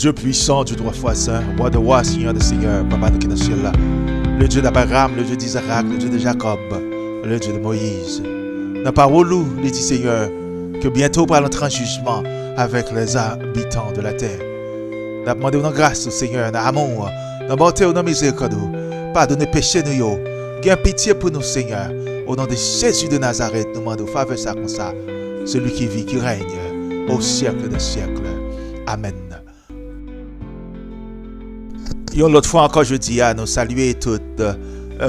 Dieu puissant, Dieu trois fois saint, roi de rois, Seigneur de seigneurs, Papa de qui est dans le ciel là. Le Dieu d'Abraham, le Dieu d'Isaac, le Dieu de Jacob, le Dieu de Moïse. Dans la parole, il dit Seigneur, que bientôt par l'entrée en jugement avec les habitants de la terre. Nous avons demandé notre grâce au Seigneur, dans l'amour, dans la bonté, dans la miséricorde, pardonnez péché nous, gain pitié pour nous Seigneur. Au nom de Jésus de Nazareth, nous demandons faveur ça comme ça, celui qui vit, qui règne au siècle des siècles. Amen. Et l'autre fois encore, je dis à nous saluer toutes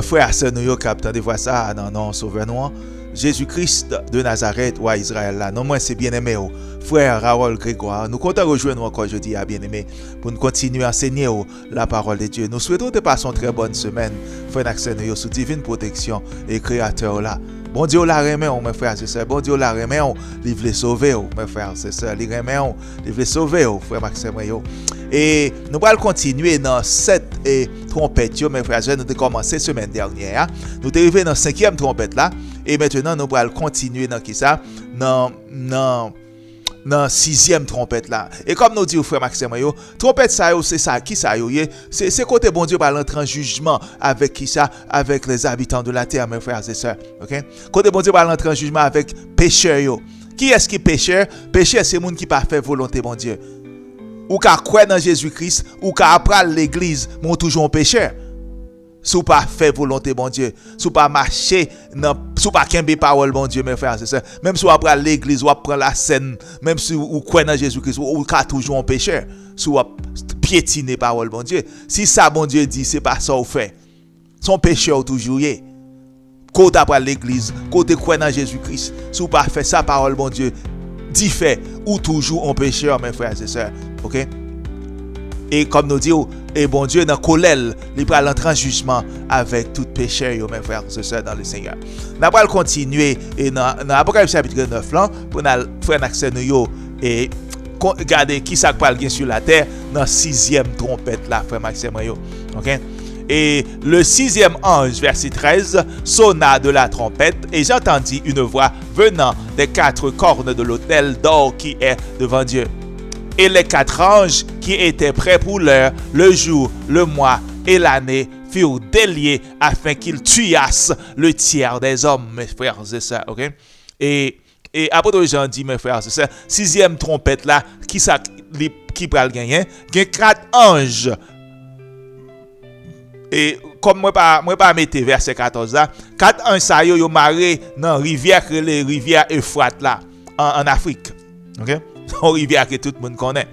frères et sœurs nous qui attendent voir ça dans non sauveur nous. Jésus-Christ de Nazareth ou à Israël là. Non moi c'est bien-aimé frère Raoul Grégoire. Nous comptons rejoindre encore jeudi à bien-aimé pour nous continuer à enseigner la parole de Dieu. Nous souhaitons de passer une très bonne semaine. Frère accès nous sous divine protection et créateur là. Bon Dieu la remet mes frères et sœurs. Bon Dieu la remet il veut sauver mes frères et sœurs. Il remet il veut sauver frère Maxime yo. Et nous allons continuer dans cette trompette, mes frères et sœurs. Nous avons commencé la semaine dernière. Nous sommes arrivés dans la 5e trompette là. Et maintenant, nous allons continuer dans qui ça? Dans la 6e trompette là. Et comme nous dit au frère Maxime, trompette ça, c'est ça, qui ça? C'est côté bon Dieu par l'entrée en jugement avec qui ça? Avec les habitants de la terre, mes frères et sœurs. Ok? Côté bon Dieu par l'entrée en jugement avec pécheurs. Qui est-ce qui pécheur? Pécheur, c'est le monde qui n'a pas fait volonté, bon Dieu. Ou qui croit dans Jésus-Christ, ou qui apprend l'église, mais toujours un pécheur. Si vous pas fait volonté, bon Dieu, si vous pas marché, si vous pas kembe parole, bon Dieu, mes frères et sœurs, même si vous apprenez l'église, vous apprenez la scène, même si vous croyez dans Jésus-Christ, vous êtes toujours un pécheur. Si vous piétinez parole, bon Dieu. Si ça, bon Dieu dit, c'est pas ça vous fait. Son pécheur toujours y est. Quand après l'église, quand vous croyez dans Jésus-Christ, si vous pas fait ça, parole, bon Dieu, dit fait, ou toujours un pécheur, mes frères et sœurs. Ok? Et comme nous disons, et bon Dieu, dans Colel, il va entrer en jugement avec tout pécheur, mes frères et sœurs dans le Seigneur. Nous allons continuer et dans Apocalypse chapitre 9, là, pour nous faire un accès nous et regarder qui ça parle sur la terre dans la 6e trompette, là, frère Maxime. Ok? Et le 6e ange, verset 13, sonna de la trompette et j'entendis une voix venant des 4 cornes de l'autel d'or qui est devant Dieu. Et les 4 anges qui étaient prêts pour l'heure, le jour, le mois et l'année furent déliés afin qu'ils tuassent le tiers des hommes, mes frères et sœurs. Okay? Et apôtre Jean dit, mes frères et sœurs, 6e trompette là, qui pral gagner? Il y a 4 anges. Et comme moi pas mettre verset 14 là, 4 anges ça yo maré dans rivière que les rivières Euphrates là en Afrique. OK? Une rivière que tout le monde connaît.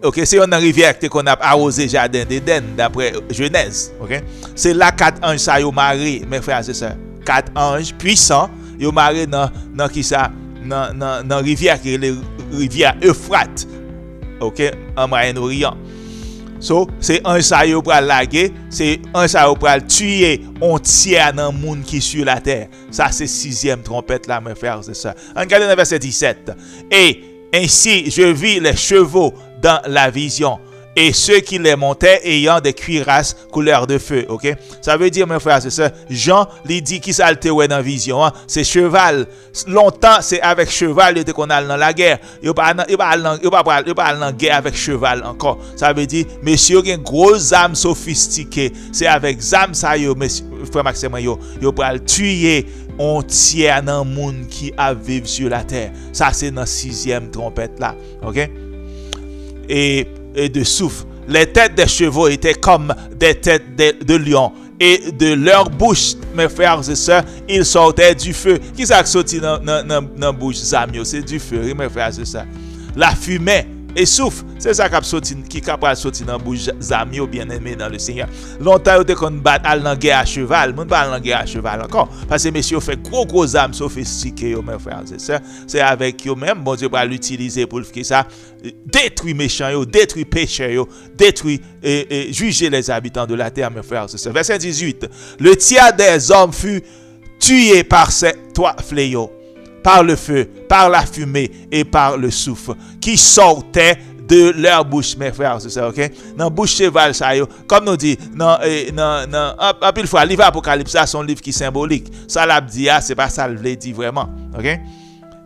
Ok, c'est une rivière qu'on a arrosé jardin d'Éden d'après Genèse. Ok, c'est là 4 anges ça yo maré, mes frères et sœurs. 4 anges puissants yo maré dans qui ça dans rivière qui les rivière Euphrates. Ok, en Moyen-Orient. So, c'est un ça yo pral laguer, c'est un ça yo pral tuer on tiers dans monde qui sur la terre. Ça c'est 6e trompette là mes frères et sœurs. Regardez dans verset 17. Et ainsi je vis les chevaux dans la vision et ceux qui les montaient ayant des cuirasses couleur de feu. OK? Ça veut dire mes frères et sœurs, Jean lui dit qui ça le dans vision, hein? C'est cheval. Longtemps c'est avec cheval était qu'on a dans la guerre. Il pas dans guerre avec cheval encore. Ça veut dire monsieur une grosse arme sophistiquée. C'est avec arme ça yo monsieur frère Maxime yo pral tuer on tiers dans monde qui a vivre sur la terre. Ça c'est dans 6e trompette là. OK? Et de souffle. Les têtes des chevaux étaient comme des têtes de lions. Et de leur bouche, mes frères et sœurs, ils sortaient du feu. Qui ça qui sorti dans la bouche Zamio? C'est du feu, mes frères et sœurs. La fumée et souffle. C'est ça qui est capable de sortir dans la bouche Zamio, bien-aimé dans le Seigneur. Longtemps, on a battu dans la guerre à cheval. On ne pas dans la guerre à cheval encore. Parce que messieurs fait gros âmes sophistiquées, mes frères et sœurs. C'est avec eux-mêmes, bon Dieu va l'utiliser pour faire ça. Détruire méchants, détruire pécheurs, détruire et juger les habitants de la terre, mes frères et sœurs. Verset 18. Le tiers des hommes fut tué par ces 3 fléaux. Par le feu, par la fumée et par le souffle qui sortait de leur bouche, mes frères, c'est ça, ok? Dans bouche cheval, ça yo, comme nous dit, un pile fois, livre Apocalypse, ça, son livre qui est symbolique. Ça l'a dit, c'est pas ça le dit vraiment, ok?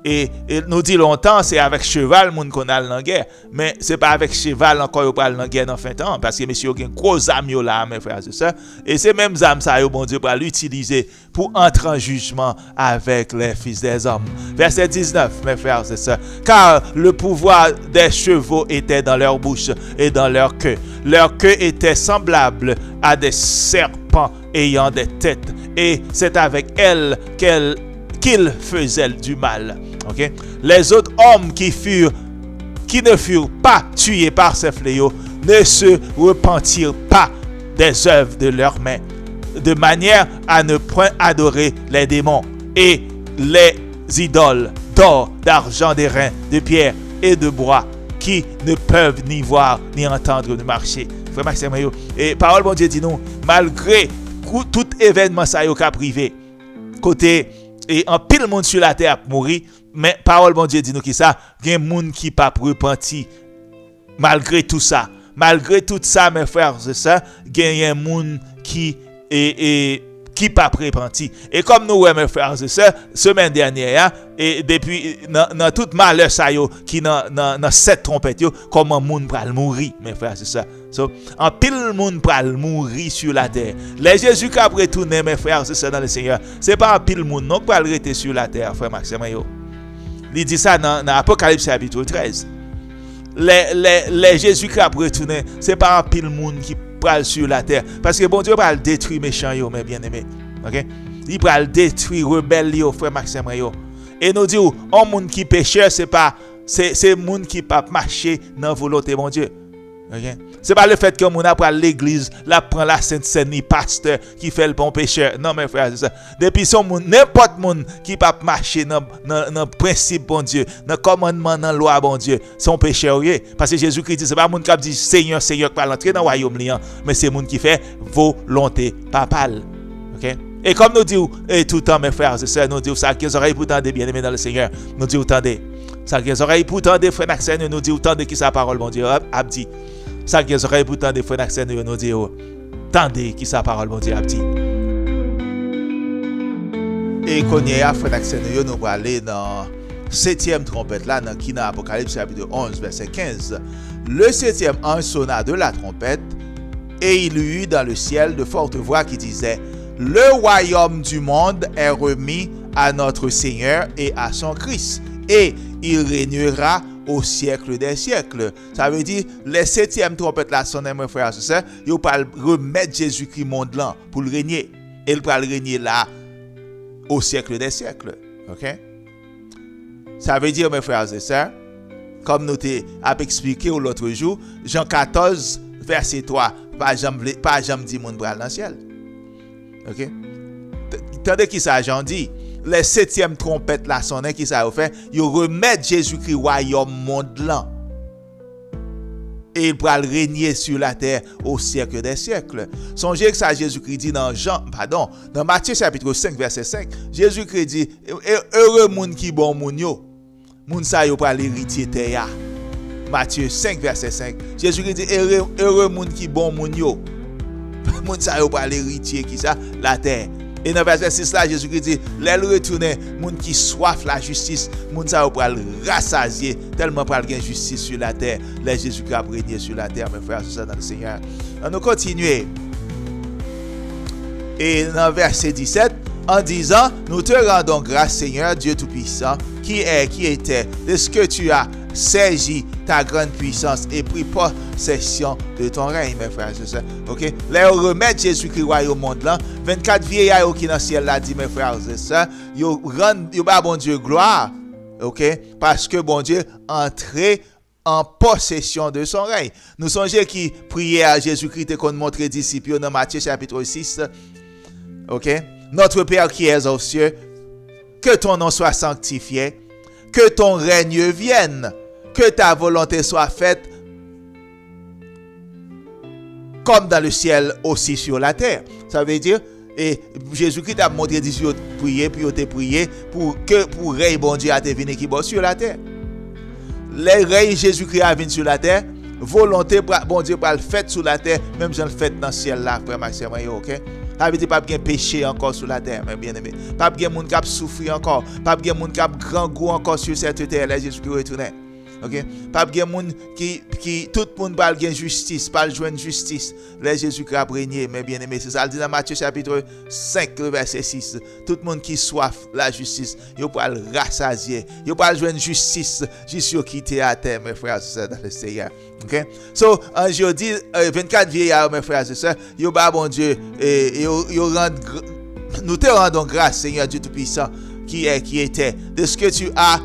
Et nous dit longtemps, c'est avec cheval moun qu'on a dans guerre. Mais c'est pas avec cheval encore yo pral dans guerre dans fin temps. Parce que monsieur yo gen gros âme yo là, mes frères et sœurs. Et c'est même âme ça yo, bon Dieu, pral l'utiliser pour entrer en jugement avec les fils des hommes. Verset 19, mes frères et sœurs. Car le pouvoir des chevaux était dans leur bouche et dans leur queue. Leur queue était semblable à des serpents ayant des têtes. Et c'est avec elle qu'ils faisaient du mal. Okay? Les autres hommes qui ne furent pas tués par ces fléaux ne se repentirent pas des œuvres de leurs mains, de manière à ne point adorer les démons et les idoles d'or, d'argent, d'airain, de pierre et de bois, qui ne peuvent ni voir, ni entendre, ni marcher. Frère Maxime, et parole bon Dieu dit nous, malgré tout événement ça yo ka privé, côté et en pile monde sur la terre mourir, mais parole bon Dieu dit nous qui ça, gen monde qui pas repenti malgré tout ça. Malgré tout ça, mes frères et sœurs, gen monde qui qui pas repenti. Et comme nous mes frères et sœurs, semaine dernière et depuis dans tout malheur ça yo qui dans cette trompette yo, comment monde pral mourir, mes frères et sœurs. So, en pile monde pral mourir sur la terre. Les Jésus qui a retourné, mes frères et sœurs dans le Seigneur, c'est pas en pile monde non pral rester sur la terre, frère Maxime yo. Il dit ça dans Apocalypse chapitre 13. Les Jésus qui a retourné, c'est pas un pile monde qui pral sur la terre, parce que bon Dieu va détruire méchants yo, mes bien-aimés. OK? Il va détruire rebelle yo, frère Maxime yo. Et nous dit un monde qui pécheur, c'est monde qui pas marcher dans volonté bon Dieu. OK? C'est pas le fait que mon après l'église, la prend la sainte scène ni pasteur qui fait le bon pécheur. Non mes frères, c'est ça. Depuis son monde n'importe monde qui pas marcher dans principe bon Dieu, dans commandement dans loi bon Dieu, son pécheur parce que Jésus-Christ dit c'est pas monde qui dit Seigneur Seigneur qui va entrer dans le royaume liant, mais c'est monde qui fait volonté papale. OK? Et comme nous disons tout le temps mes frères et sœurs, nous disons ça qui oreilles pour tendre bien-aimés dans le Seigneur. Nous disons tendez. Ça qui oreilles pour tendre frère Maxime, nous disons tendez qui sa parole bon Dieu a dit. Ça qui est oreilles pour tendre frère Maxime nous dit tendez qui sa parole bon Dieu a dit. Et qu'on y a frère Maxime nous allons aller dans 7e trompette là dans qui dans Apocalypse chapitre 11 verset 15. Le 7e ange sonna de la trompette et il y eut dans le ciel de fortes voix qui disaient: le royaume du monde est remis à notre Seigneur et à son Christ, et il régnera au siècle des siècles. Ça veut dire, les 7e trompette là sonne, mes frères et sœurs, ils va remettre Jésus-Christ monde là pour le régner. Et il va le régner là au siècle des siècles. OK? Ça veut dire, mes frères et sœurs, comme nous t'avons expliqué l'autre jour, Jean 14, verset 3, pas jamais dit monde bral dans le ciel. OK? Tandis qui ça Jean dit, les 7e trompette là sonne qui ça fait, ils remettent Jésus-Christ royaume monde là. Et il pourra régner sur la terre au siècle des siècles. Songez que ça Jésus-Christ dit dans Matthieu chapitre 5 verset 5, Jésus-Christ dit heureux monde qui bon moun yo. Moun sa yo pourra l'héritier terre. Matthieu 5 verset 5. Jésus-Christ dit heureux monde qui bon moun yo. Moun sa yo pourra l'héritier qui ça la terre. Et dans verset 6 là, Jésus-Christ dit, les retourner, moun qui soif la justice, moun sa pour le rassasier, tellement pour le justice sur la terre, les Jésus-Christ a régné sur la terre, mes frères, c'est ça dans le Seigneur. On nous continuer. Et dans verset 17, en disant, nous te rendons grâce, Seigneur, Dieu Tout-Puissant, qui était, de ce que tu as saisi ta grande puissance et pris possession de ton règne, mes frères et sœurs. OK? Là, on remet Jésus-Christ au monde là. 24 vieillards qui dans le ciel là dit, mes frères et sœurs, yo ba bon Dieu gloire. OK? Parce que bon Dieu entré en possession de son règne. Nous songeons qui priait à Jésus-Christ et qu'on montre disciples dans Matthieu chapitre 6. OK? Notre Père qui es aux cieux, que ton nom soit sanctifié, que ton règne vienne, que ta volonté soit faite comme dans le ciel aussi sur la terre. Ça veut dire, et Jésus-Christ a montré d'ici prier, puis il a prié pour règne bon Dieu a venu qui bon sur la terre. Les règnes Jésus-Christ a venu sur la terre, volonté bon Dieu pour le fait sur la terre, même j'en le fait dans le ciel là, frère Maxime, OK? Ça veut dire pas bien péché encore sur la terre, mes bien-aimés. Pas bien monde qui a souffrir encore, pas bien monde qui a grand goût encore sur cette terre, là Jésus qui retourne. OK? Pas bien monde qui tout le monde parle de justice, parle joindre justice. Là Jésus qui a régné, mes bien-aimés. C'est ça le dit dans Matthieu chapitre 5 verset 6. Tout le monde qui soif la justice, il parle rassasier. Il parle joindre justice jusqu'à quitter à terre, mes frères et sœurs dans le Seigneur. OK? So, en jeudi 24 vieillards, mes frères et sœurs, yo ba bon Dieu et nous te rendons grâce, Seigneur Dieu Tout-Puissant, qui était, de ce que tu as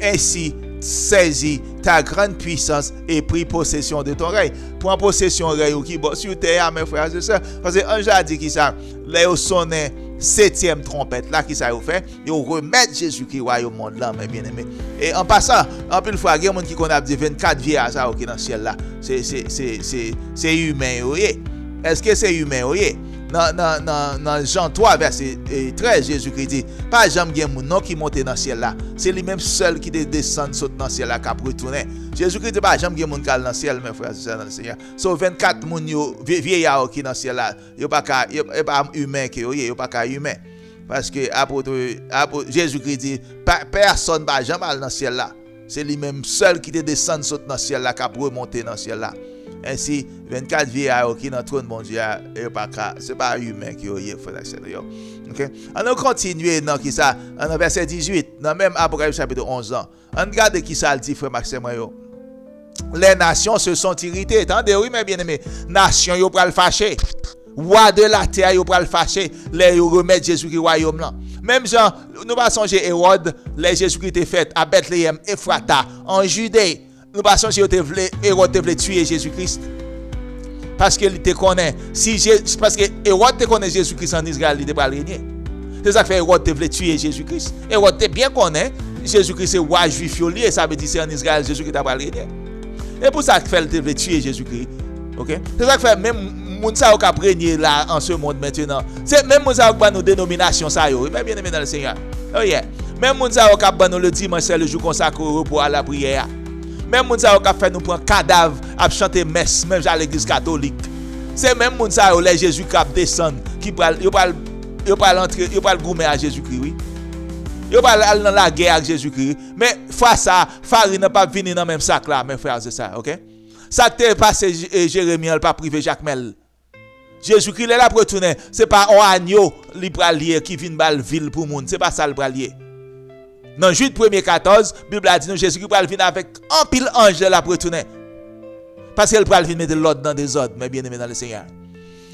ainsi saisi ta grande puissance et pris possession de ton règne. Prends possession du règne qui est sur terre, mes frères et sœurs. Parce que l'ange a dit qui ça, là, il sonne 7e trompette, là, qui ça a fait, il remet Jésus-Christ au monde là, mes bien-aimés. Et en passant, en plus, il y a des gens qui connaissent 24 vieillards dans le ciel là. C'est humain, oui. Est-ce que c'est humain, oui? Dans Jean 3, verset 13, Jésus-Christ dit, pas jamais il y a des gens qui montent dans le ciel là. C'est lui-même seul qui descend dans le ciel là, qui a retourné. Jésus-Christ dit, pas jamais il y a des gens qui sont dans le ciel, mes frères et sœurs, dans le Seigneur. Sauf 24 vieillards qui sont dans le ciel là. Ils ne sont pas humains, ils ne sont pas humains. Parce que Jésus-Christ dit, personne ne va jamais aller dans le ciel là. C'est lui-même seul qui descend dans le ciel là, qui a remonté dans le ciel là. Ainsi, 24 vieillards qui sont dans le trône, mon Dieu, ce n'est pas humain qui est frère et sœur. OK? On continue dans qui ça, dans verset 18, dans même Apocalypse chapitre 11 ans. On regarde qui ça dit, frère Maxime. Les nations se sont irritées. Attendez, oui, mes bien-aimés. Nations, ils vont le fâcher. Roi de la terre, ils vont le fâcher. Les remettre Jésus-Christ au royaume là. Même Jean, nous va songer Hérode, les Jésus-Christ est fait à Bethléem, Ephrata, en Judée. Nous pas songer Hérode te voulait tuer Jésus-Christ. Parce qu'il te connaît. Parce que Hérode te connaît Jésus-Christ en Israël, il ne peut pas régner. C'est ça que fait Hérode te voulait tuer Jésus-Christ. Hérode te bien connaît Jésus-Christ c'est roi juif et ça veut dire c'est en Israël Jésus-Christ t'a pas régné. Et pour ça que fait te voulait tuer Jésus-Christ. OK? C'est ça que fait même moun sa ou ka régner là en ce monde maintenant. C'est même moun sa ou ba nos dénominations ça yo. Bien aimé dans le Seigneur. Oh yeah. Même moun sa ou ka ba nous le dimanche c'est le jour consacré au repos à la prière. Même moun sa ou ka fait nous prendre cadavre à chanter messe même à l'église catholique. C'est même moun sa ou les Jésus qui descend qui yo pas entrer yo pas goumer à Jésus-Christ oui. Yo pas aller dans la guerre avec Jésus-Christ mais fois ça farine n'a pas venir dans même sac là mes frères c'est ça OK. Ça t'est passé Jérémie elle pas privé Jacques Mel. Jésus-Christ est là pour retourner. C'est pas un agneau li pral lié qui vient bal ville pour monde, c'est pas ça le pral lié. Dans Jude 1er 14, Bible a dit nous Jésus-Christ pral venir avec un pile ange là pour retourner. Parce qu'il pral venir mettre l'ordre dans des ordres, mes bien-aimés dans le Seigneur.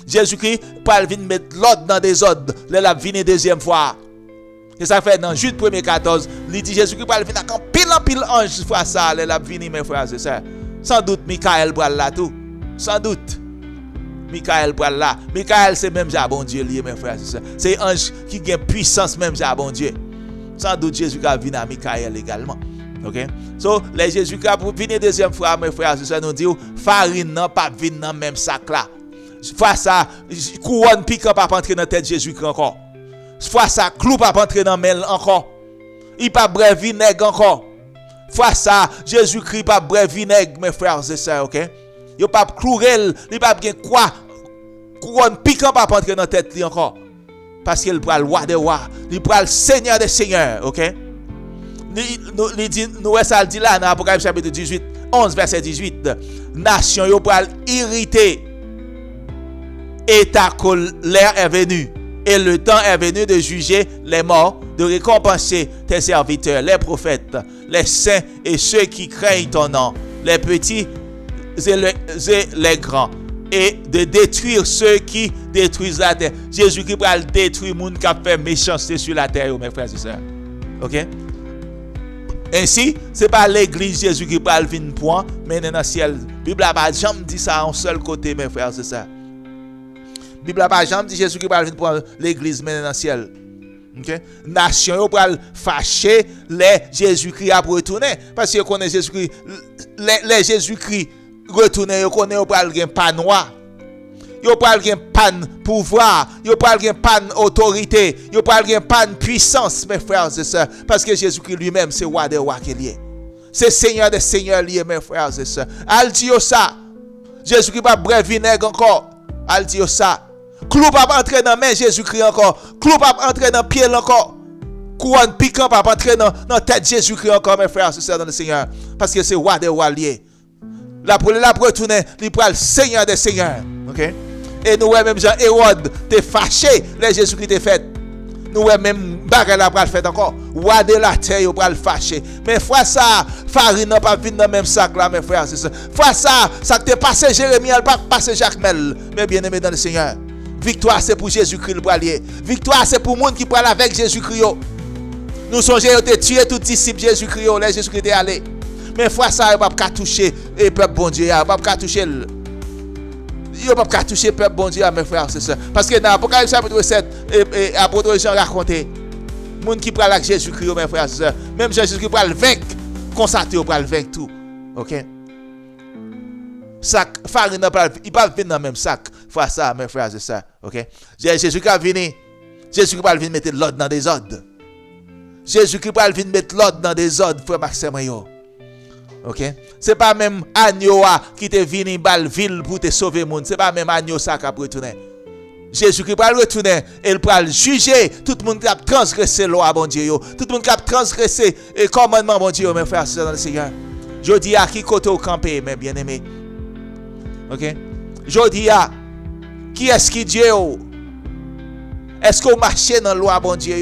Jésus-Christ pral venir mettre l'ordre dans des ordres, là venir deuxième fois. Et ça fait dans Jude 1er 14, il dit Jésus-Christ pral venir avec un pile ange fois ça, là venir mes frères c'est ça. Sans doute Michael pral là tout. Sans doute Michael pral là. Michael c'est même ja bon Dieu lié mes frères c'est ça. C'est ange qui gagne puissance même ja bon Dieu. Sans doute Jésus va venir à Michael également. OK? So les Jésus qui pour venir deuxième fois mes frères c'est ça nous dit farine non pas venir dans même sac là. Fois ça couronne piquant pas entrer dans tête Jésus encore. Fois ça clou pas entrer dans mêle encore. Il pas bref vinaigre encore. Fois ça Jésus-Christ pas bref vinaigre mes frères c'est ça OK? Yo pas clouer, il pas bien quoi couronne piquant pas entrer dans tête li encore. Parce qu'il prend le roi des rois, il prend le seigneur des seigneurs, OK? Nous ça dit là dans Apocalypse chapitre 18, 11 verset 18, nation yo pral irrité. Et ta colère est venue et le temps est venu de juger les morts, de récompenser tes serviteurs, les prophètes, les saints et ceux qui craignent ton nom, les petits et les grands, et de détruire ceux qui détruisent la terre. Jésus-Christ va détruire les gens qui ont fait méchanceté sur la terre, mes frères et sœurs. OK? Ainsi, ce n'est pas l'église Jésus qui va venir point, mais dans le ciel. La Bible n'a pas jamais dit ça en seul côté, mes frères et sœurs. La Bible n'a pas jamais dit Jésus qui va venir point l'église, mais dans le ciel. OK? Nation yo pral fâcher les Jésus-Christ a retourner parce que connaît Jésus-Christ les Jésus-Christ retourner yo connaît yo pral gen pan noir yo pral gen pan pouvoir yo pral gen pan autorité yo pral gen pan puissance mes frères et sœurs parce que Jésus-Christ lui-même c'est roi des rois qu'il est c'est seigneur des seigneurs lié mes frères et sœurs al dit ça Jésus-Christ pas bref vinaigre encore al dit ça Clou pas entrer dans main Jésus-Christ encore. Clou pas entrer dans pied encore. Couronne piquant pas entrer dans tête Jésus-Christ encore, mes frères et sœurs dans le Seigneur. Parce que c'est roi des rois lié. La pour retourner, il prend le Seigneur des seigneurs. OK? Et nous même Jean Hérode t'es fâché, les Jésus-Christ t'es fait. Nous même bagarre la pral fait encore. Roi de la terre yo pral fâché. Mais fois ça, farine n'a pas venir dans même sac là, mes frères, c'est ça. Fois ça que t'es passé Jérémie, elle pas passé Jacques Mel. Mais bien aimé dans le Seigneur. Victoire c'est pour Jésus-Christ le bralier. Victoire c'est pour monde qui parle avec Jésus-Christ. Nous songeons te tuer tout disciple Jésus-Christ, les Jésus-Christ est allé. Mais fois ça, il pas qu'à toucher et peuple bon Dieu, il pas qu'à toucher. Il pas qu'à toucher peuple bon Dieu, mes frères, c'est ça. Parce que dans Apocalypse chapitre 7 et apôtre Jean raconté, monde qui parle avec Jésus-Christ, mes frères, c'est ça. Même Jésus-Christ pour le vaincre, constater pour le vaincre tout. OK? Sac farine il pas venir dans même sac. Fois ça, mes frères, c'est ça. OK? Jésus-Christ a venu. Jésus-Christ va venir mettre l'ordre dans des ordres. Jésus-Christ va venir mettre l'ordre dans des ordres, frère Maxime. OK? C'est pas même agneau qui te venu bal ville pour te sauver monde, c'est pas même agneau ça qui a retourner. Jésus-Christ va retourner et il va juger tout le monde qui a transgressé loi bon Dieu, tout le monde qui a transgressé le commandement bon Dieu, mes frères dans le Seigneur. Je dis à qui côté au camper, mes bien-aimés. OK? Je dis à qui est-ce qui Dieu? Est-ce qu'on marche dans la loi bon Dieu?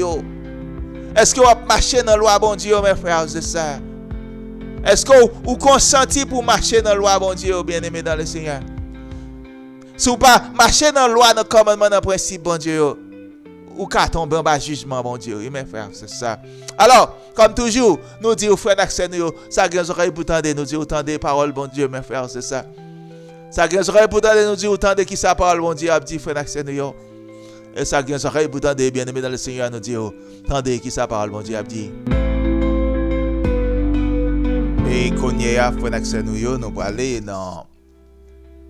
Est-ce qu'on marche dans la loi bon Dieu, mes frères et sœurs? Est-ce que vous consentez pour marcher dans la loi, bon Dieu, bien-aimé dans le Seigneur? Si vous pas marcher dans la loi, dans le commandement, dans le principe, bon Dieu, ou qu'à tomber en bas jugement, bon Dieu, mes frères, c'est ça. Alors, comme toujours, nous disons, frère d'accès, ça gagne oreilles pour tendre, nous disons, autant des paroles, bon Dieu, mes frères, c'est ça. Ça gagne oreilles pour tendre, nous disons, autant de qui sa parole, bon Dieu, a dit, frère d'accès, et ça gagne oreilles pour tendre, bien-aimé dans le Seigneur, nous disons, tendez qui sa parole, bon Dieu, a dit. Et qu'on y a fait accès nous allons aller dans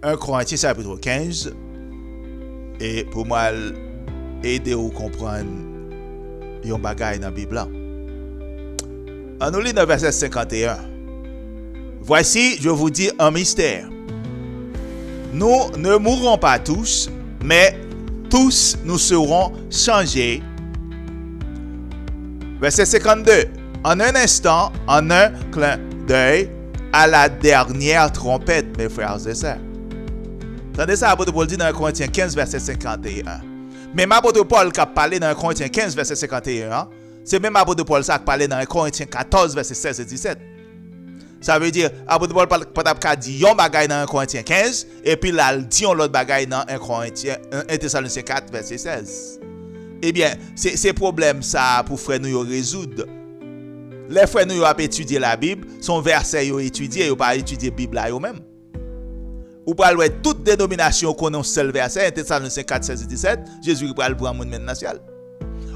1 Corinthiens chapitre 15 et pour moi aider à comprendre un bagage dans la Bible. On nous lit dans verset 51. Voici, je vous dis un mystère. Nous ne mourrons pas tous, mais tous nous serons changés. Verset 52. En un instant, en un clin d'œil, à la dernière trompette, mes frères et sœurs. Tendez ça, l'apôtre Paul dit dans 1 Corinthiens 15, verset 51. Même l'apôtre Paul qui a parlé dans 1 Corinthiens 15, verset 51, c'est même l'apôtre Paul qui a parlé dans 1 Corinthiens 14, verset 16 et 17. Ça veut dire, l'apôtre Paul a dit un bagay dans 1 Corinthiens 15, et puis là, il dit l'autre bagay dans 1 Thessaloniciens 4, verset 16. Eh bien, c'est problème ça pour frère nous résoudre. Les frères nous ont étudié la Bible, son verset ils ont étudié, ils n'ont pas étudié la Bible là eux-mêmes. Ou pas voir toute dénomination qu'on a un seul verset, 1 Thessaloniciens 4, 16 et 17, Jésus va le prendre monde maintenant ciel.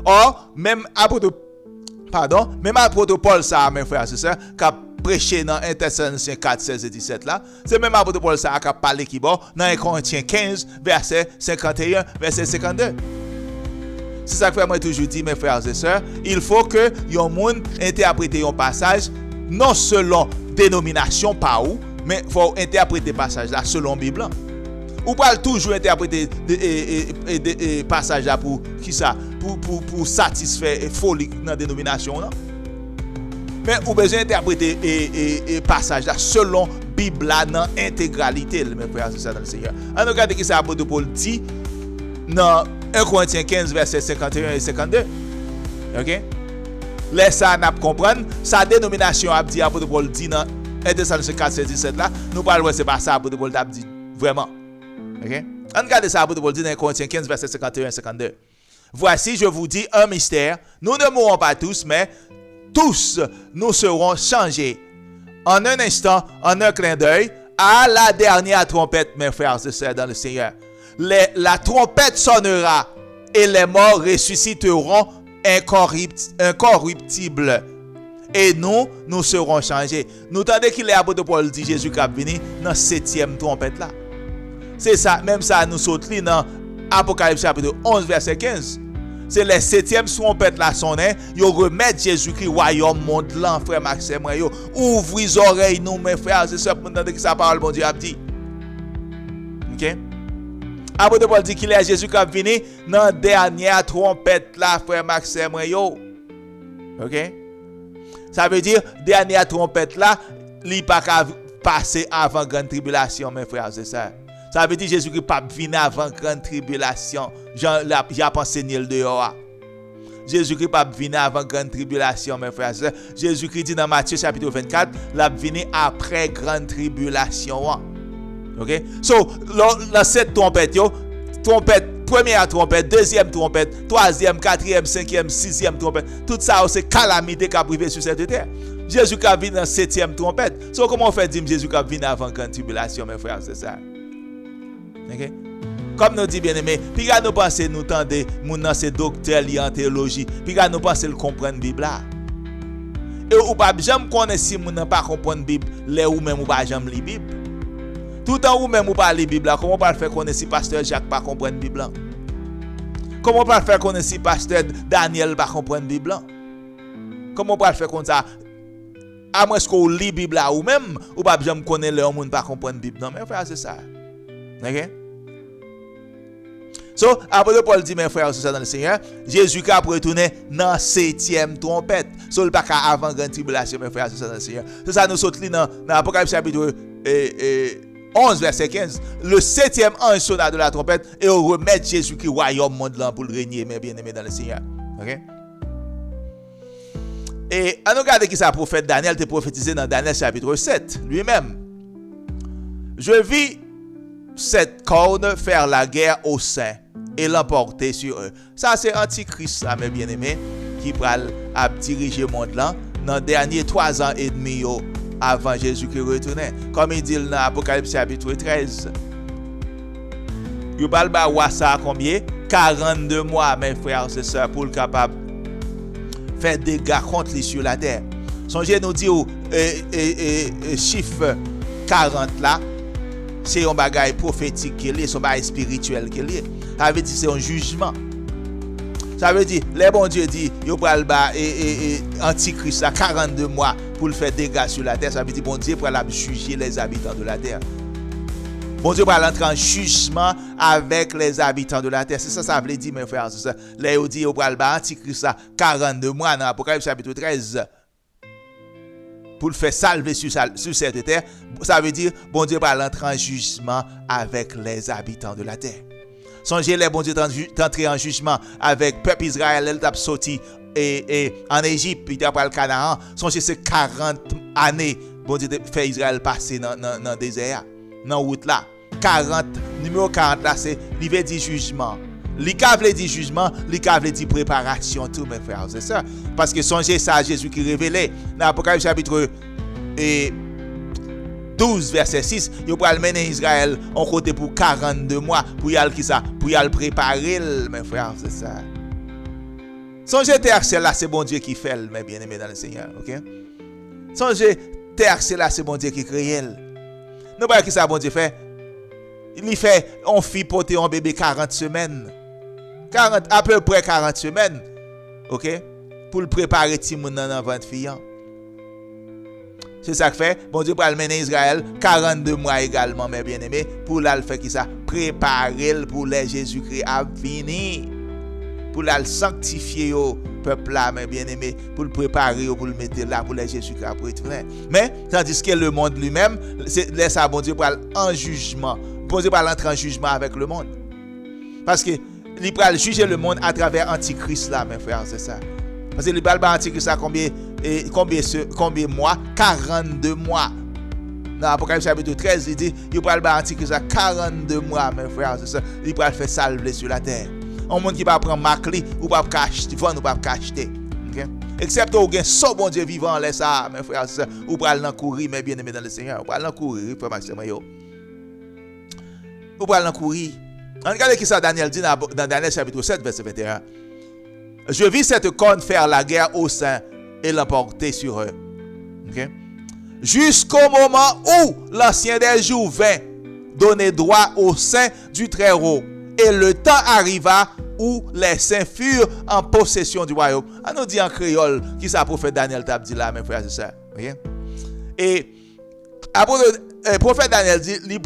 Or, même apôtre Paul ça, mes frères et sœurs, qui a prêché dans 1 Thessaloniciens 4, 16 et 17 là, c'est même apôtre Paul ça qui a parlé qui bon dans 1 Corinthiens 15, verset 51, verset 52. C'est ça que moi toujours dit, mes frères et sœurs, il faut que yon monde interprète un passage non selon dénomination par où, mais il faut interpréter le passage là selon la Bible. Ou pas toujours interpréter des passages là pour qui ça, pour satisfaire folie dans la dénomination là. Mais ou besoin interpréter et passage là selon la Bible là dans intégralité, mes frères et sœurs dans le Seigneur. On regarde qui ça apôtre Paul dit dans 1 Corinthiens 15, verset 51 et 52. OK? Laisse ça n'a comprendre. Sa dénomination a dit, apôtre Paul dit dans 1 Thessaloniciens 4, 16, 17 là. Nous parlons, c'est pas ça, apôtre Paul a dit. Vraiment. OK? On regarde ça, apôtre Paul dit dans 1 Corinthiens 15, verset 51 et 52. Voici, je vous dis un mystère. Nous ne mourrons pas tous, mais tous nous serons changés. En un instant, en un clin d'œil, à la dernière trompette, mes frères et sœurs dans le Seigneur. La trompette sonnera et les morts ressusciteront incorruptibles. Et nous serons changés. Nous entendons qu'il est apôtre Paul dit Jésus qui a venu dans la 7e trompette là. C'est ça, même ça nous saute dans Apocalypse chapitre 11 verset 15. C'est les 7e trompette là sonner, yo remettre Jésus-Christ royaume monde là, frère Maxime, yo ouvrez les oreilles nous mes frères et sœurs pour entendre que sa parole bon Dieu a dit. OK? Apôtre Paul dit qu'il est Jésus qui a venu dans dernière trompette là, frère Maxime yo. OK? Ça veut dire dernière trompette là, li pas passer avant grande tribulation, mes frères, c'est ça. Ça veut dire Jésus qui pas venir avant grande tribulation. Jean a enseigné le dehors. Jésus qui pas venir avant grande tribulation, mes frères. Jésus qui dit dans Matthieu chapitre 24, l'a venir après grande tribulation. OK? So, dans cette trompette première trompette, deuxième trompette, troisième, quatrième, cinquième, sixième trompette, tout ça c'est calamité qui a privé sur cette terre. Jésus qui a venu dans septième trompette. So, comment on fait dire Jésus qui a venu avant grande tribulation, mes frères, c'est ça. OK? Comme nous dit bien aimé, puis nous pensons nous tendre moun nan c'est docteur li en théologie, puis nous pensons le comprendre Bible là. Et ou pas jamais connaître si moun nan pas comprendre Bible, les ou même ou pas jamais li Bible. Tout temps ou même ou pas li Bible là, comment pas faire connaître si pasteur Jacques pas comprendre Bible là? Comment pas faire connaître si pasteur Daniel pas comprendre Bible là? Comment pas faire comme ça? À moins qu'on lit Bible là ou même ou pas jamais connaître les moun pas comprendre Bible non, mais frère c'est ça. OK? So, apôtre Paul dit, mes frères, c'est ça dans le Seigneur, Jésus qui a retourné dans 7e trompette. So, le pas avant grande tribulation, mes frères, c'est ça dans le Seigneur. C'est ça nous saute dans Apocalypse chapitre 11, verset 15. Le 7e ange sonna de la trompette et on remet Jésus qui royaume monde là pour le régner, mes bien-aimés dans le Seigneur. OK? Et à nous regarder qui ça prophète Daniel te prophétisé dans Daniel chapitre 7, lui-même. Je vis cette corne faire la guerre aux saints et l'emporter sur eux. Ça c'est Antichrist là, mes bien-aimés, qui pral à diriger le monde là dans les derniers 3 ans et demi avant Jésus qui retournait. Comme il dit dans Apocalypse chapitre 13. Il parle de ça combien? 42 mois, mes frères et sœurs, pour le capable faire des dégâts contre lui sur la terre. Songez nous dit chiffre 40 là. C'est un bagage prophétique qui est, c'est un bagage spirituel qui est. Ça veut dire c'est un jugement. Ça veut dire, les bon Dieu dit, il va le Antichrist à 42 mois pour le faire dégâts sur la terre. Ça veut dire, bon Dieu va juger les habitants de la terre. Bon Dieu va entrer en jugement avec les habitants de la terre. C'est ça, ça veut dire, mes frères, c'est ça. Là, il dit, il va le Antichrist à 42 mois dans Apocalypse chapitre 13. Pour le faire salver sur cette terre, ça veut dire bon Dieu va entrer en jugement avec les habitants de la terre. Songez les bon Dieu d'entrer en jugement avec le peuple Israël, elle t'a sorti et en Égypte, puis après le Canaan. Songez ces 40 années, bon Dieu fait Israël passer dans le désert, dans la route là. Numéro 40 là, c'est l'hiver dit jugement. L'icave dit jugement, l'icave dit préparation, tout mes frères, c'est ça. Parce que songez ça à Jésus qui révélait dans l'Apocalypse chapitre 12, verset 6, il va mener Israël en côté pour 42 mois, pour y aller qui ça, pour y aller préparer, mes frères, c'est ça. Songez terre, c'est là, c'est bon Dieu qui fait, mes bien-aimés dans le Seigneur, ok? Songez terre, c'est là, c'est bon Dieu qui crée. Nous voyons qui ça, bon Dieu fait? Il fait, on fit porter un bébé 40 semaines. À peu près 40 semaines. OK? Pour le préparer Timoun dans 20 filles. C'est ça que fait. Bon Dieu pour le mener Israël 42 mois également, mes bien-aimés. Pour le faire qui ça? Préparer pour les Jésus-Christ à venir. Pour le sanctifier au peuple là, mes bien-aimés. Pour le préparer, pour le mettre là, pour les Jésus-Christ à retourner. Mais, tandis que le monde lui-même, laisse ça, bon Dieu pour en jugement. Bon Dieu pour entrer en jugement avec le monde. Parce que il va juger le monde à travers Antichrist là, mes frères, c'est ça. Parce que il va Antichrist là combien mois? 42 mois. Dans Apocalypse chapitre 13, il dit, il va Antichrist là 42 mois, mes frères, c'est ça. Il va faire salver sur la terre. Un monde qui va prendre Macli ou pas acheter, vendre ou pas acheter. OK? Excepte au gain so bon Dieu vivant laisse ça, mes frères, c'est ça. Ou pas l'en courir, mes bien-aimés dans le Seigneur. Ou pas l'en courir, frère Maxime yo. Ou pas l'en courir. Regardez qui ça Daniel dit dans Daniel chapitre 7, verset 21. Je vis cette corne faire la guerre aux saints et l'emporter sur eux. Okay? Jusqu'au moment où l'ancien des jours vint donner droit aux saints du Très-Haut. Et le temps arriva où les saints furent en possession du royaume. On nous dit en créole qui ça prophète Daniel t'a dit là, mes frères et sœurs. Okay? Et après le prophète Daniel dit, les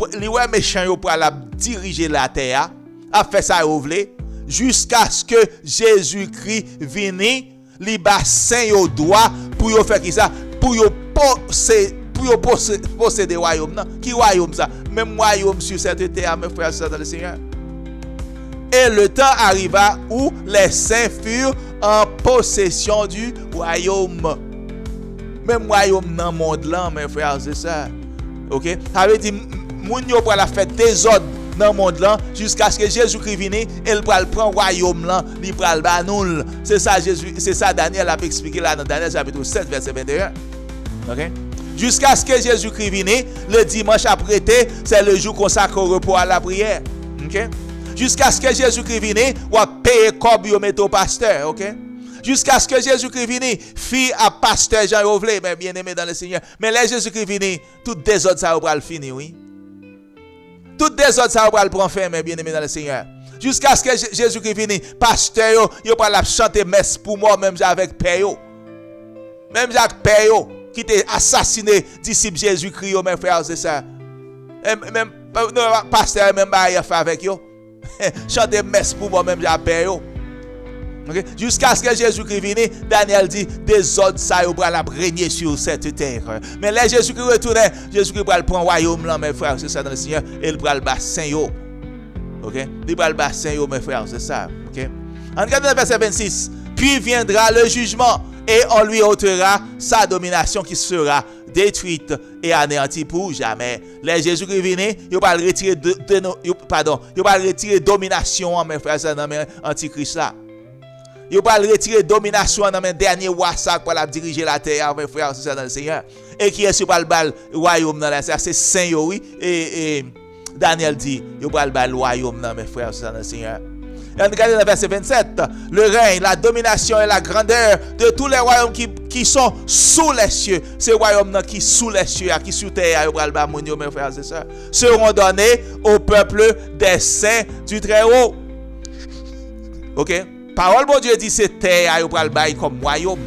méchants pour aller diriger la terre. a fait ça au vle jusqu'à ce que Jésus-Christ vienne, li ba saint yo droit pour yo faire qui ça, pour yo posséder royaume nan. Qui royaume ça? Même royaume sur cette terre, mes frères et sœurs dans le Seigneur. Et le temps arriva où les saints furent en possession du royaume. Même royaume dans le monde là, mes frères et sœurs. OK? Ça veut dire moun yo pour la fête désordre dans le monde là jusqu'à ce que Jésus-Christ vienne et il prend le royaume là, il prend le banoul. C'est ça Daniel a expliqué là dans Daniel chapitre 7 verset 21. OK? Jusqu'à ce que Jésus-Christ vienne, le dimanche après-midi, c'est le jour consacré au repos à la prière. OK? Jusqu'à ce que Jésus-Christ vienne, ou à payer comme yo mettre au pasteur, OK? Jusqu'à ce que Jésus-Christ vienne, fille à pasteur Jean Rovlé, mais bien aimé dans le Seigneur. Mais là Jésus-Christ vienne, tout désordre ça va le finir, oui. Tout désordre ça va le prendre fin, mais bien aimé dans le Seigneur. Jusqu'à ce que Jésus-Christ vienne, pasteur yo va la chanter messe pour moi même avec père yo. Même Jacques père yo qui était assassiné disciple Jésus-Christ, mes frères, c'est ça. Même pasteur même pas fait avec yo. Chanter messe pour moi même j'appelle yo. Okay? Jusqu'à ce que Jésus-Christ vienne, Daniel dit désordre ça yo va régner sur cette terre. Mais là Jésus-Christ retourne, Jésus-Christ va prendre royaume là mes frères, c'est ça dans le Seigneur, et il va le bassin yo. OK? Il va le bassin yo mes frères, c'est ça. OK? En regardant le verset 26, puis viendra le jugement et on lui ôtera sa domination qui sera détruite et anéantie pour jamais. Les Jésus-Christ vient, il va retirer il va retirer domination mes frères dans antichrist là. Il va retirer domination dans mes derniers rois ça pour la diriger la terre mes frères c'est ça dans le Seigneur. Et qui est sur le royaume dans la terre, c'est saint oui et Daniel dit, il va le royaume dans mes frères c'est ça dans le Seigneur. Et regardez le verset 27, le règne, la domination et la grandeur de tous les royaumes qui sont sous les cieux, ces royaumes qui sont sous les cieux, qui sont sous terre, mes frères et sœurs, seront donnés au peuple des saints du Très-Haut. OK? Parole de Dieu dit c'est terre, il va le comme royaume.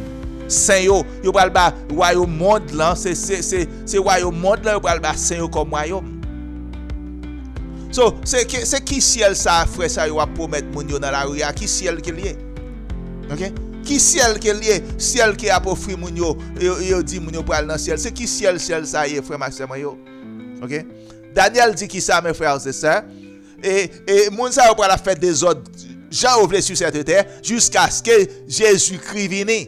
Saint yo, il va le royaume monde là, c'est royaume monde là, il va le saint comme royaume. So, c'est qui ciel ça, frère, ça, il va promettre mon yo dans la rue, qui ciel qui lié? OK? Qui ciel qui lié? Ciel qui a pour offrir mon yo, il dit mon yo pour aller dans le ciel. C'est qui ciel ça, frère Maxime yo? OK? Daniel dit qui ça, mes frères, c'est ça. Et mon ça va pour la fête des ordres, Jean ouvre sur cette terre, jusqu'à ce que Jésus-Christ vienne.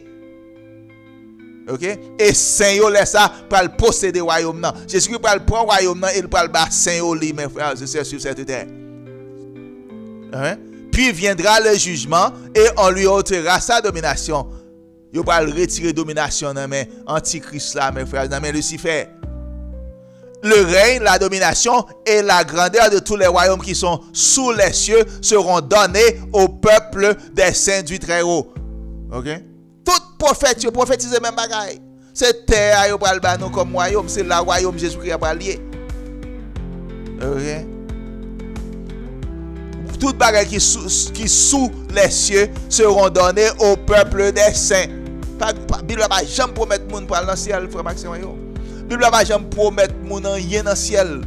OK? Et saint yo laisse ça pour le posséder royaume nan. Jésus-Christ pour le prendre royaume nan et pour le bas saint yo li mes frères et sœurs sur cette terre. Hein? Puis viendra le jugement et on lui ôtera sa domination. Yo va retirer domination dans mais antichrist là mes frères, dans mais Lucifer. Le règne, la domination et la grandeur de tous les royaumes qui sont sous les cieux seront donnés au peuple des saints du Très-Haut. OK? Tout prophète, prophétise même bagaille. C'est terre yo pral ba nous comme royaume, c'est la royaume Jésus-Christ a lié. OK? Tout bagaille qui sous les cieux seront donnés au peuple des saints. Bible va jamais promettre moun pour aller dans le ciel, frère Maxime yo. Bible va jamais promettre moun rien dans le ciel.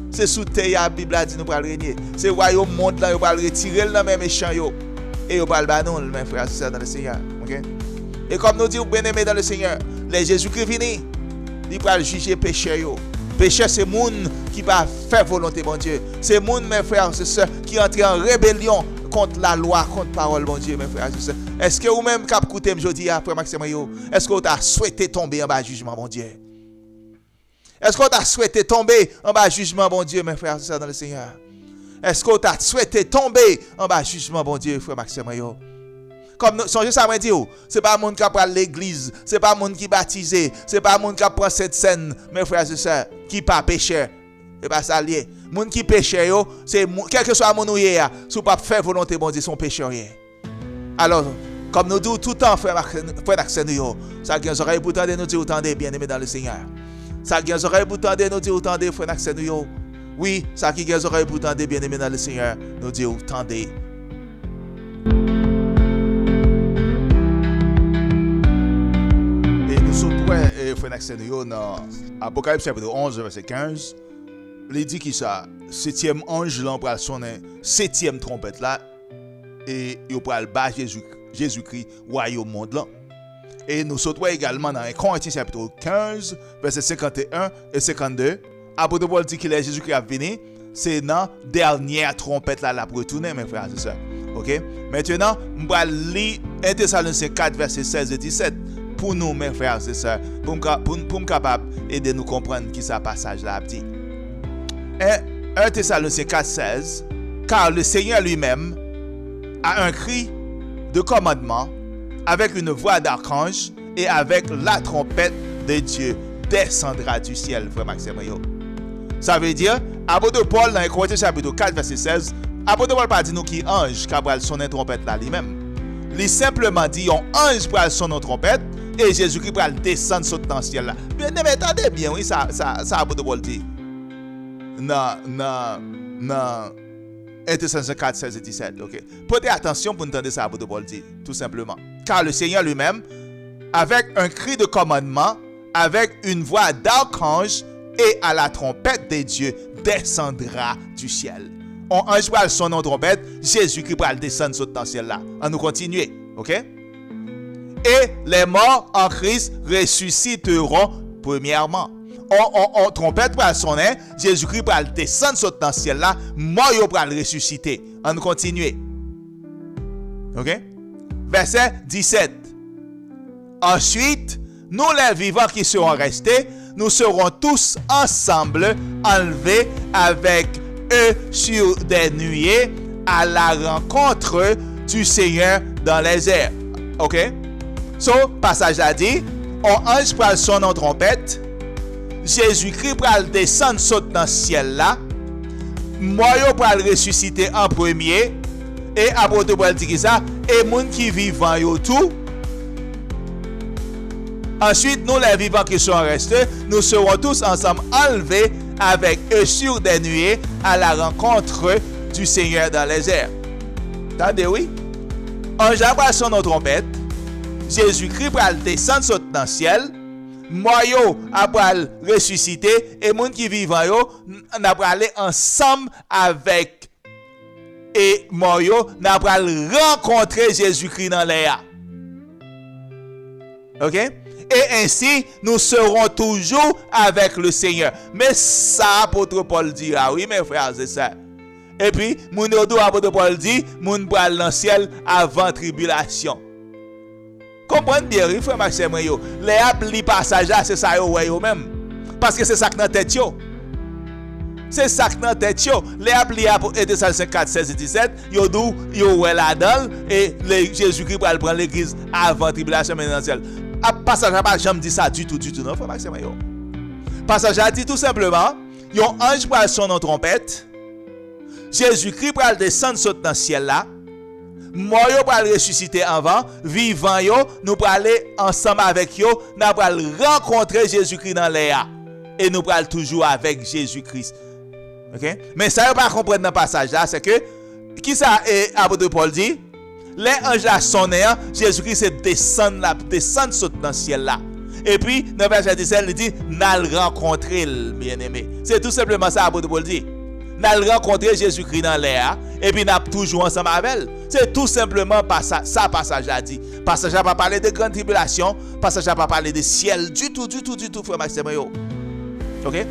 C'est sous terre la Bible a dit nous pral régner. C'est royaume monde là yo pral retirer le même méchant yo. Et yo pral ba nous mes frères c'est ça dans le Seigneur. OK? Et comme nous dit bien-aimés dans le Seigneur, les Jésus-Christ vini, il va juger péché yo. Péché c'est moun qui va faire volonté bon Dieu. C'est moun mes frères c'est ça qui entre en rébellion contre la loi, contre parole bon Dieu mes frères c'est ça. Est-ce que vous même cap écouter aujourd'hui après Maxime yo, est-ce que vous t'a souhaité tomber en bas jugement bon Dieu? Est-ce que vous t'a souhaité tomber en bas jugement bon Dieu mes frères c'est ça dans le Seigneur? Est-ce que vous t'a souhaité tomber en bas jugement bon Dieu frère Maxime yo? Comme songez ça me dit c'est pas monde qui prend l'église, c'est pas monde qui baptisé, c'est pas monde qui prend cette scène mes frères et sœurs qui pas pécheur. Et pas ça lié. Monde qui pécheur yo, c'est quel que soit mon ouïe si pas faire volonté bon Dieu son pécheur. Alors comme nous disons tout le temps frère Axel yo, ça qui nous oreilles pour tendre nous dire autant de bien-aimés dans le Seigneur. Ça qui nous oreilles pour tendre nous dire autant de frère Axel yo. Oui, ça qui nous oreilles pour tendre bien-aimés dans le Seigneur, nous dire autant de. Frère Axel yo dans Apocalypse chapitre 11 verset 15, il dit qui ça septième ange là pour sonner septième trompette là et il pour bas Jésus-Christ royaume monde là. Et nous sautons également dans 1 Corinthiens chapitre 15 verset 51 et 52. Apôtre Paul dit que Jésus-Christ a venu, c'est dans dernière trompette là pour retourner mes frères et sœurs. OK? Maintenant, on va lire 1 Thessaloniciens 4 verset 16 et 17 pour nous mes frères et sœurs pour capable aider nous comprendre qui ça passage là dit. 1 Thessaloniciens 4 16 car le Seigneur lui-même a un cri de commandement avec une voix d'archange et avec la trompette de Dieu descendra du ciel, frère Maxime. Ça veut dire, apôtre Paul dans Corinthiens chapitre 4 verset 16, apôtre Paul pas dit nous qui ange qui va sonner trompette là lui-même. Il simplement dit un ange pour sonner trompette et Jésus-Christ va descendre dans le ciel là. Bien mais attendez bien, oui ça apôtre Paul dit. Non 1 Thessaloniciens 4 16 et 17, OK. Portez attention pour entendre ça apôtre Paul dit tout simplement. Car le Seigneur lui-même avec un cri de commandement, avec une voix d'archange et à la trompette de Dieu descendra du ciel. On ange va sonner trompette, Jésus-Christ va descendre dans le ciel là. On nous continuer, OK? Et les morts en Christ ressusciteront premièrement. On trompette va sonner, Jésus-Christ va descendre dans le ciel là, mort va ressusciter. On nous continuer. OK? Verset 17. Ensuite, nous les vivants qui seront restés, nous serons tous ensemble enlevés avec eux sur des nuées à la rencontre du Seigneur dans les airs. OK? So, passage a dit, on ange pral sonner en trompette, Jésus-Christ pral descendre saute dans le ciel là, moi pral ressusciter en premier, et apôtre Paul dit ça, et moun qui vivant yo tout. Ensuite, nous les vivants qui sont restés, nous serons tous ensemble enlevés avec eux sur des nuées à la rencontre du Seigneur dans les airs. Attendez, oui? Ange va sonner trompette, Jésus-Christ va descendre dans le ciel, moi va ressusciter, et moun qui vivant yo, n'a pas aller ensemble avec et moi n'a pas rencontrer Jésus-Christ dans l'air. OK? Et ainsi, nous serons toujours avec le Seigneur. Mais ça, apôtre Paul dit, ah oui, mes frères, c'est ça. Et puis, mon apôtre Paul dit, mon bral dans le ciel avant tribulation. Comprenez bien, frère Maxime, les applis passages, c'est ça, yo même. Parce que c'est ça qui est dans tête, yo. C'est ça qui est dans tête, yo. Les applis pour 1 Thessaloniciens 4, 16 et 17, yo dou, yo là-dedans, et Jésus-Christ va prendre l'église avant tribulation, mais dans le ciel. Passage n'a pas jamais dit ça du tout non frère Maxime yo. Passage a dit tout simplement yon ange pral sonner en trompette, Jésus-Christ pral descendre dans le ciel là, mort yo pral ressusciter avant, vivant yo nous pral aller ensemble avec yo, nous pral rencontrer Jésus-Christ dans l'air et nous pral toujours avec Jésus-Christ. OK? Mais ça yo pas comprendre dans passage là, c'est que qui ça apôtre Paul dit les anges là sonner, Jésus-Christ se descend dans le ciel là. Et puis, dans verset 17, il dit, n'a le rencontrer, bien-aimé. C'est tout simplement ça, apôtre Paul dit. N'a le rencontrer Jésus-Christ dans l'air, et puis n'a toujours ensemble avec elle. C'est tout simplement ça passage a dit. Passage n'a pas parlé de grande tribulation, passage n'a pas parlé de ciel du tout, frère Maxime. OK?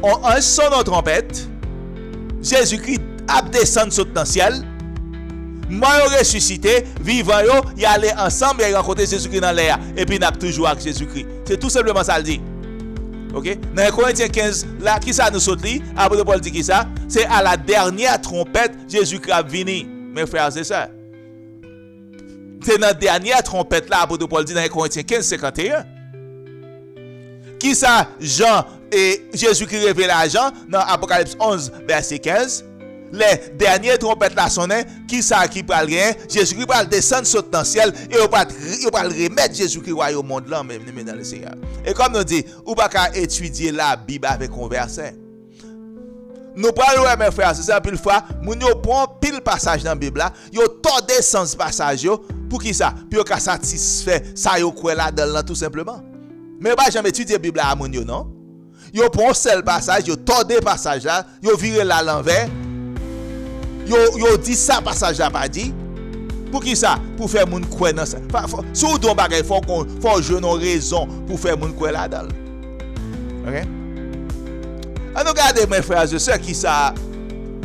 On ange sonne en trompette, Jésus-Christ a descendu dans le ciel. Moi ressuscité, vivant yo, y aller ensemble et rencontrer Jésus-Christ dans l'air et puis n'a toujours avec Jésus-Christ. C'est tout simplement ça le dit. OK? Dans Corinthiens 15 là qui ça nous saute li, apôtre Paul dit qui ça? C'est à la dernière trompette Jésus-Christ a venu. Mes frères et sœurs. C'est dans la dernière trompette là apôtre Paul dit dans Corinthiens 15 51. Qui ça Jean et Jésus-Christ révèle à Jean dans Apocalypse 11 verset 15. Les dernières trompettes là sonnaient, qui ça qui parle rien, Jésus-Christ va descendre sur le ciel et on va remettre Jésus-Christ au monde là même dans le Seigneur. Et comme nous dit, ou pas qu'à étudier la Bible avec un verset. Nous parlons mes frères, c'est ça pile fois, moun yo prend pile passage dans la Bible là, yo tordé sens passage yo pour qui ça? Pour qu'à satisfait ça yo quoi là dedans tout simplement. Mais pas jamais étudier la Bible à moun yo non. Yo prend un seul passage, yo tordé passage là, yo viré là l'envers. Yo dit ça passage là pas dit. Pour qui ça? Pour faire moun croire dans ça. Si vous don bagay faut jouer une raison pour faire moun croire là-dedans. OK? On regarde mes frères et sœurs qui ça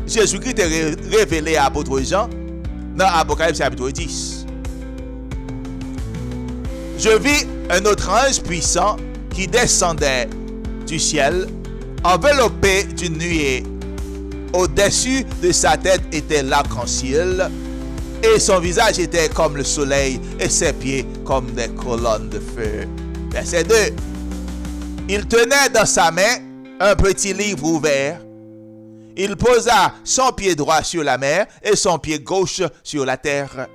Jésus-Christ est révélé à l'apôtre Jean dans Apocalypse chapitre 10. Je vis un autre ange puissant qui descendait du ciel, enveloppé d'une nuée. Au-dessus de sa tête était l'arc-en-ciel, et son visage était comme le soleil, et ses pieds comme des colonnes de feu. Verset 2. Il tenait dans sa main un petit livre ouvert. Il posa son pied droit sur la mer et son pied gauche sur la terre.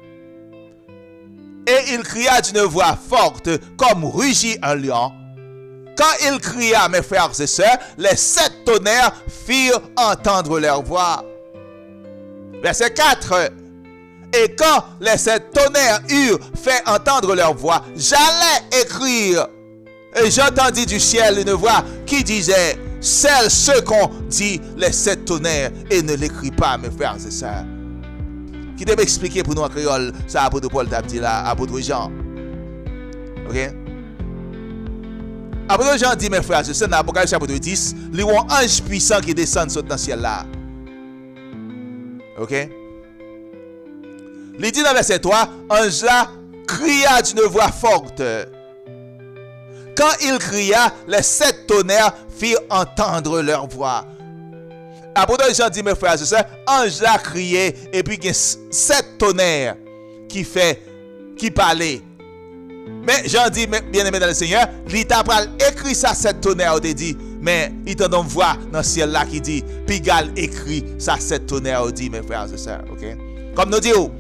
Et il cria d'une voix forte, comme rugit un lion. Quand il cria, mes frères et sœurs, les 7 tonnerres firent entendre leur voix. Verset 4. Et quand les 7 tonnerres eurent fait entendre leur voix, j'allais écrire. Et j'entendis du ciel une voix qui disait, scelle ce qu'on dit les 7 tonnerres et ne l'écris pas, mes frères et sœurs. Qui devait expliquer pour nous en créole, ça apôtre Paul t'a dit là, apôtre Jean. OK? Apôtre Jean dit, mes frères et sœurs, dans Apocalypse chapitre 10, il y a un ange puissant qui descend sur le ciel là. OK? Il dit dans verset 3, ange là cria d'une voix forte. Quand il cria, les 7 tonnerres firent entendre leur voix. Apôtre Jean dit, mes frères et sœurs, ange là criait, et puis il y a 7 tonnerres qui parlaient. Mais Jean dit, bien aimé dans le Seigneur, il t'a écrit ça 7 tonnerres, il dit, mais il t'a donc voix dans le ciel là qui dit, puis il écrit ça 7 tonnerres, dit, mes frères et sœurs. Okay? Comme nous disons,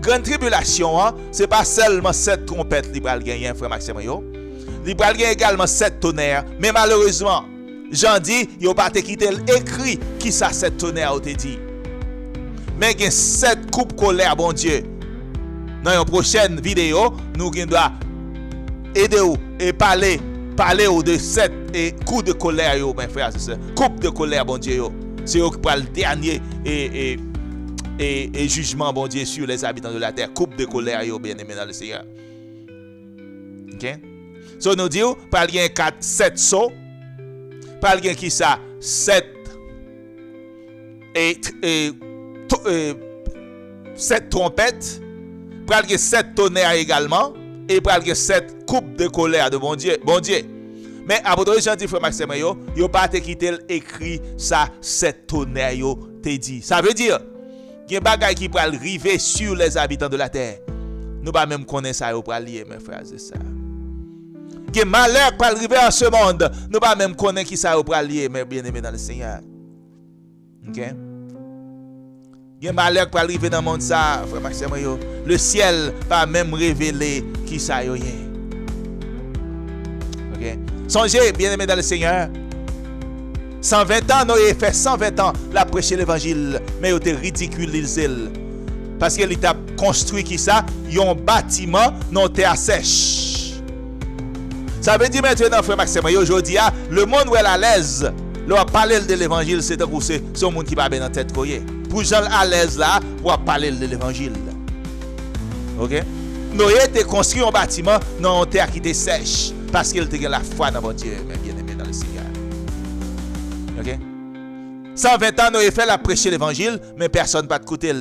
grande tribulation, hein, ce n'est pas seulement 7 trompettes qui va gagner, frère Maxime. Il va gagner également 7 tonnerres, mais malheureusement, Jean dit, il n'a pas quitté l'écrit qui ça 7 tonnerres te dit. Mais il y a 7 coupes colère, bon Dieu. Dans une prochaine vidéo, nous devons aider et parler de 7 coups de colère, mes frères et sœurs. Coupe de colère, bon Dieu. C'est eux qui parlent le dernier et jugement, bon Dieu, sur les habitants de la terre. Coupe de colère, bien aimé dans le Seigneur. OK? So nous disons, par le 7 sauts. Par le qui ça 7 7 trompettes, par le 7 tonnerres également, et par le 7 coupes de colère de bon Dieu. Mais apôtre Jean dit, frère Maxime, yo pas te quitter écrit ça 7 tonnerres te dit. Ça veut dire qu'il y a des bagages qui pourraient arriver sur les habitants de la terre. Nous pas même connaître ça pour lier, mes frères et sœurs. Que malheur peut arriver en ce monde, nous pas même connaître qui ça pour lier, mes bien-aimés dans le Seigneur. OK? Que malheur peut arriver dans le monde ça, frère Maxime, le ciel pas même révéler qui ça y est. OK? Songez, bien-aimés dans le Seigneur. 120 ans, Noé fait 120 ans la prêcher l'évangile, mais il était ridiculisé. Parce qu'il a construit qui ça, un bâtiment non terre sèche. Ça veut dire maintenant, frère Maxime, aujourd'hui, le monde où elle est à l'aise, là, parler de l'évangile, c'est un monde qui va bien dans la tête. Pour gens à l'aise là, on va parler de l'évangile. OK? Noé a construit un bâtiment dans une terre qui était sèche, parce qu'il a la foi dans votre Dieu, bien aimé dans le Seigneur. OK? 120 ans, Noé fait la prêcher l'évangile, mais personne n'a pas écouté.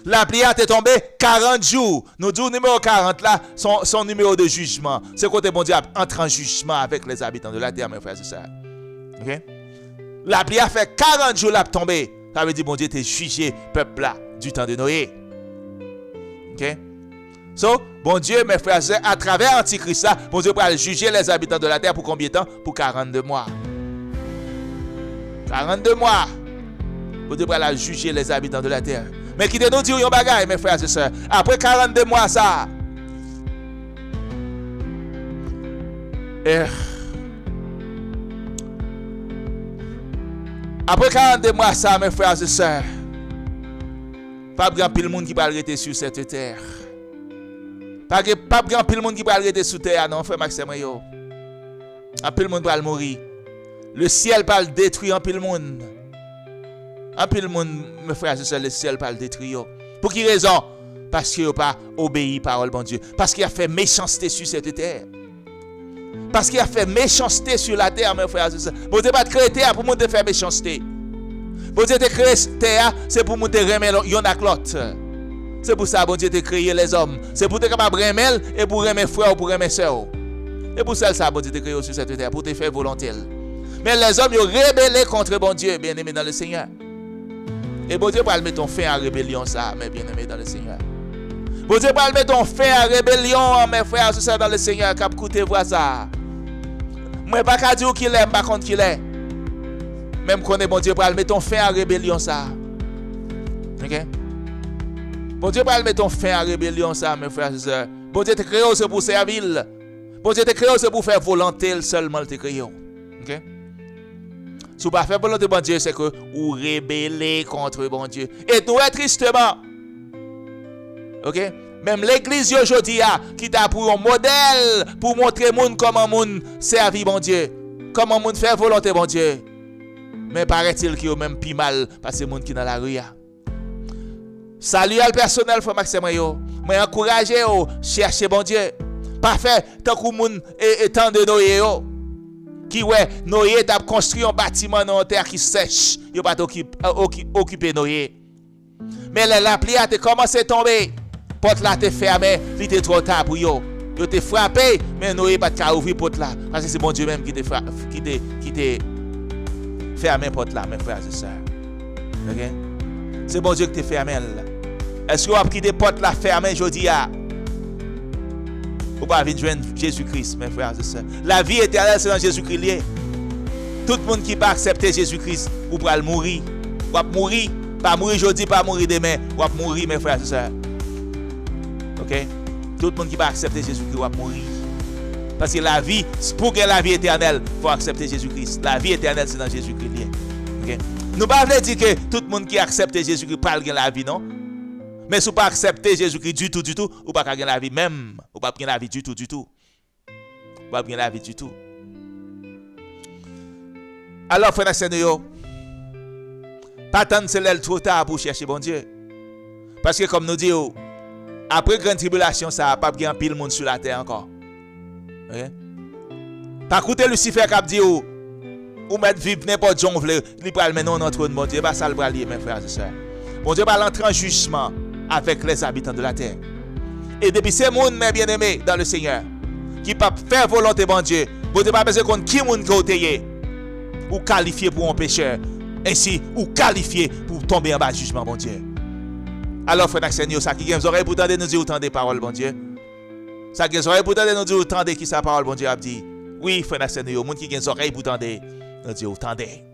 La prière est tombée 40 jours. Nous disons numéro 40 là, son numéro de jugement. C'est côté bon Dieu entre en jugement avec les habitants de la terre, mes frères et sœurs. OK? La prière fait 40 jours là tomber. Ça veut dire bon Dieu t'a jugé peuple là du temps de Noé. OK? So, bon Dieu, mes frères et sœurs, à travers Antichrist là, bon Dieu va juger les habitants de la terre pour combien de temps? Pour 42 mois. 42 mois. Bon Dieu va juger les habitants de la terre. Mais qui te nous dit un bagage, mes frères et sœurs. Après 42 mois, ça. Après 42 mois, ça, mes frères et sœurs. Pas grand pile monde qui va arrêter sur cette terre. Pas grand pile monde qui va arrêter sur terre, non, frère Maxime. Un pile monde va mourir Le ciel pas le détruire en pile monde. En pile monde, mes frères et sœurs, le ciel pas le détruire. Pour qui raison? Parce qu'il n'a pas obéi à la parole bon Dieu. Parce qu'il a fait méchanceté sur cette terre. Parce qu'il a fait méchanceté sur la terre, mes frères et sœurs. Bon Dieu pas créé terre pour nous faire méchanceté. Bon Dieu te créé terre, c'est pour nous te remettre yon ak l'autre. C'est pour ça bon Dieu te créé les hommes. C'est pour te capable remettre et pour remettre frère ou pour remettre sœur. Et pour ça bon Dieu te créé sur cette terre pour te faire volonté. Mais les hommes ils ont rébellé contre bon Dieu, bien-aimé dans le Seigneur. Et bon Dieu va mettre fin à la rébellion ça, mes bien-aimés dans le Seigneur. Bon Dieu va mettre fin à la rébellion, mes frères et sœurs dans le Seigneur, cap écoutez voir ça. Moi pas qu'à dire qu'il aime, pas contre qu'il est. Même qu'on est bon Dieu va mettre fin à la rébellion ça. OK? Bon Dieu va mettre fin à la rébellion ça, mes frères et sœurs. Bon Dieu te créé c'est pour servir. Bon Dieu te créé c'est pour faire volonté seulement te créé. OK? Si vous ne faites pas volonté de bon Dieu, c'est que vous rébellez contre bon Dieu. Et nous, tristement, ok? Même l'église aujourd'hui, qui t'a pour un modèle pour montrer monde comment monde servir bon Dieu, comment monde faire volonté bon Dieu. Mais paraît-il qu'il y a même plus mal parce que monde qui dans la rue. Salut à le personnel, frère Maxime, moi encouragez vous chercher bon Dieu. Pas faire tant que monde est temps de Noé. Qui Noé t'a construit un bâtiment dans terre qui sèche, il pas occuper Noé. Mais la pluie a commencé à tomber, porte là t'est fermée, il était trop tard pour yo. Yo t'es frappé, mais Noé pas de ouvrir porte là parce que c'est bon Dieu même qui t'est fermé porte là mes frères et sœurs. OK? C'est bon Dieu qui t'est fermé là. Est-ce que vous avez quitté porte là fermée aujourd'hui Ou pas venir joindre Jésus-Christ, mes frères et sœurs. La vie éternelle, c'est dans Jésus-Christ. Tout le monde qui va accepter Jésus-Christ, ou va mourir. Ou va mourir. Pas mourir aujourd'hui, pas mourir demain. Ou va mourir, mes frères et sœurs. OK? Tout le monde qui va accepter Jésus-Christ, va mourir. Parce que la vie, pour que la vie éternelle, il faut accepter Jésus-Christ. La vie éternelle, c'est dans Jésus-Christ. OK? Nous ne pouvons pas dire que tout le monde qui accepte Jésus-Christ parle de la vie, non? Mais si vous ne pas accepter Jésus-Christ du tout, vous ne pas gagner la vie même. Vous ne pas gagner la vie du tout. Vous ne pas gagner la vie du tout. Alors, frère Seigneur, pas tant c'est l'aile trop tard pour chercher bon Dieu. Parce que comme nous disons, après grande tribulation, ça n'a pas gagné pile monde sur la terre encore. Okay? Pas écouter Lucifer qui a dit, ou mettre vivre n'importe quoi, il peut mettre dans notre bon Dieu, pas ça le bras lié, mes frères et sœurs. Bon Dieu va entrer en jugement avec les habitants de la terre. Et depuis ces monde, mes bien-aimés, dans le Seigneur, qui peuvent faire volonté, bon Dieu, vous n'avez pas besoin de qui monde côté ou qualifié pour un pécheur, ainsi ou qualifié pour tomber en bas du jugement, bon Dieu. Alors, frère Seigneur, ça qui a des oreilles pour entendre nous dire autant des paroles, bon Dieu. Ça qui a des oreilles pour entendre nous dire autant de qui sa parole, bon Dieu, a dit. Oui, frère Seigneur, monde qui a des oreilles pour entendre nous dire autant des.